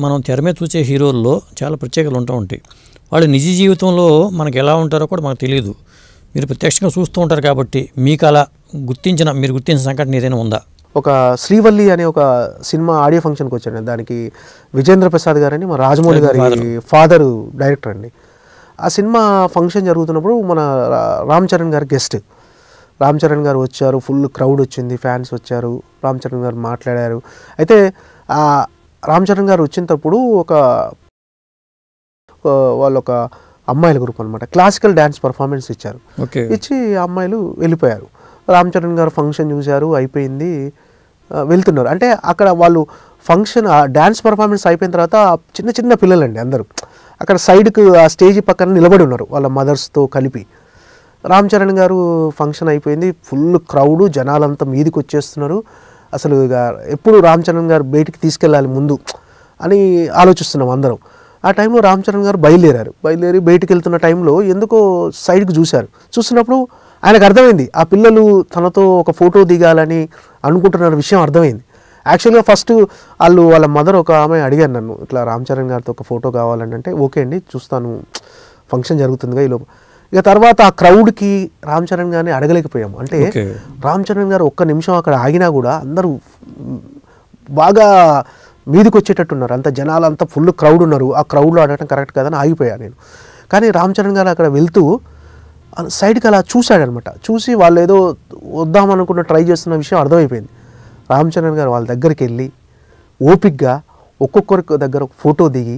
మనం తెర మీద చూసే హీరోల్లో చాలా ప్రత్యేకతలు ఉంటూ ఉంటాయి. వాళ్ళు నిజ జీవితంలో మనకు ఎలా ఉంటారో కూడా మనకు తెలియదు. మీరు ప్రత్యక్షంగా చూస్తూ ఉంటారు కాబట్టి మీకు అలా మీరు గుర్తించిన సంఘటన ఏదైనా ఉందా? ఒక శ్రీవల్లి అనే ఒక సినిమా ఆడియో ఫంక్షన్కి వచ్చాను. దానికి విజేంద్ర ప్రసాద్ గారని మా రాజమౌళి గారి ఫాదరు డైరెక్టర్ అండి. ఆ సినిమా ఫంక్షన్ జరుగుతున్నప్పుడు మన రామ్ చరణ్ గారు గెస్ట్. రామ్ చరణ్ గారు వచ్చారు, ఫుల్ క్రౌడ్ వచ్చింది, ఫ్యాన్స్ వచ్చారు, రామ్ చరణ్ గారు మాట్లాడారు. అయితే రామ్ చరణ్ గారు వచ్చినప్పుడు వాళ్ళు ఒక అమ్మాయిల గ్రూప్ అనమాట క్లాసికల్ డ్యాన్స్ పర్ఫార్మెన్స్ ఇచ్చారు. ఇచ్చి అమ్మాయిలు వెళ్ళిపోయారు. రామ్ చరణ్ గారు ఫంక్షన్ చూశారు, అయిపోయింది, వెళ్తున్నారు. అంటే అక్కడ వాళ్ళు ఫంక్షన్ డ్యాన్స్ పర్ఫార్మెన్స్ అయిపోయిన తర్వాత చిన్న చిన్న పిల్లలండి అందరూ అక్కడ సైడ్కి ఆ స్టేజ్ పక్కన నిలబడి ఉన్నారు వాళ్ళ మదర్స్తో కలిపి. రామ్ చరణ్ గారు ఫంక్షన్ అయిపోయింది, ఫుల్ క్రౌడు, జనాలంతా మీదికి వచ్చేస్తున్నారు. అసలు ఇక ఎప్పుడు రామ్ చరణ్ గారు బయటికి తీసుకెళ్ళాలి ముందు అని ఆలోచిస్తున్నాం అందరం. ఆ టైంలో రామ్ చరణ్ గారు బయలుదేరి బయటికి వెళ్తున్న టైంలో ఎందుకో సైడ్కి చూసినప్పుడు ఆయనకు అర్థమైంది ఆ పిల్లలు తనతో ఒక ఫోటో దిగాలని అనుకుంటున్న విషయం అర్థమైంది. యాక్చువల్గా ఫస్ట్ వాళ్ళ మదర్ ఒక ఆమె అడిగారు నన్ను, ఇట్లా రామ్ చరణ్ గారితో ఒక ఫోటో కావాలని. అంటే ఓకే అండి చూస్తాను, ఫంక్షన్ జరుగుతుందిగా ఈలోపు. ఇక తర్వాత ఆ క్రౌడ్కి రామ్ చరణ్ గారిని అడగలేకపోయాము. అంటే రామ్ చరణ్ గారు ఒక్క నిమిషం అక్కడ ఆగినా కూడా అందరూ బాగా మీదికి వచ్చేటట్టున్నారు, అంత జనాలు అంతా ఫుల్ క్రౌడ్ ఉన్నారు. ఆ క్రౌడ్లో అడగటం కరెక్ట్ కాదని ఆగిపోయాను నేను. కానీ రామ్ చరణ్ గారు అక్కడ వెళ్తూ సైడ్కి అలా చూశాడనమాట. చూసి వాళ్ళు ఏదో వద్దామనుకున్న ట్రై చేస్తున్న విషయం అర్థమైపోయింది. రామ్ చరణ్ గారు వాళ్ళ దగ్గరికి వెళ్ళి ఓపిక్గా ఒక్కొక్కరి దగ్గర ఫోటో దిగి,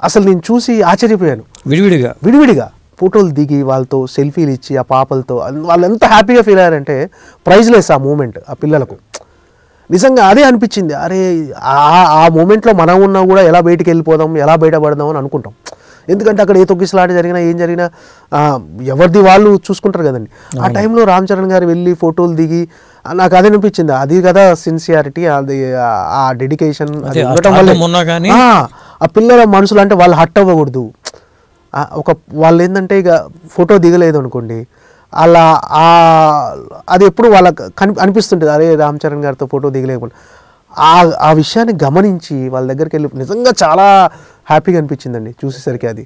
అసలు నేను చూసి ఆశ్చర్యపోయాను. విడివిడిగా ఫోటోలు దిగి వాళ్ళతో సెల్ఫీలు ఇచ్చి ఆ పాపలతో వాళ్ళు ఎంత హ్యాపీగా ఫీల్ అయ్యారంటే ప్రైజ్లెస్ ఆ మూమెంట్. ఆ పిల్లలకు నిజంగా అదే అనిపించింది, అరే ఆ మూమెంట్లో మనం ఉన్నా కూడా ఎలా బయటికి వెళ్ళిపోదాం, ఎలా బయటపడదాం అని అనుకుంటాం. ఎందుకంటే అక్కడ ఏ తొక్కిసలాట జరిగినా ఏం జరిగినా ఎవరిది వాళ్ళు చూసుకుంటారు కదండి. ఆ టైంలో రామ్ చరణ్ గారు వెళ్ళి ఫోటోలు దిగి నాకు అదే అనిపించింది. అది కదా సిన్సియారిటీ, అది ఆ డెడికేషన్ ఉండటం వల్ల ఆ పిల్లల మనసులు అంటే వాళ్ళు హట్ అవ్వకూడదు. వాళ్ళు ఏంటంటే ఇక ఫోటో దిగలేదు అనుకోండి, అలా అది ఎప్పుడు వాళ్ళకి అనిపిస్తుంటుంది, అరే రామ్ చరణ్ గారితో ఫోటో దిగలేకుండా. ఆ విషయాన్ని గమనించి వాళ్ళ దగ్గరికి వెళ్ళి నిజంగా చాలా హ్యాపీగా అనిపించిందండి చూసేసరికి అది.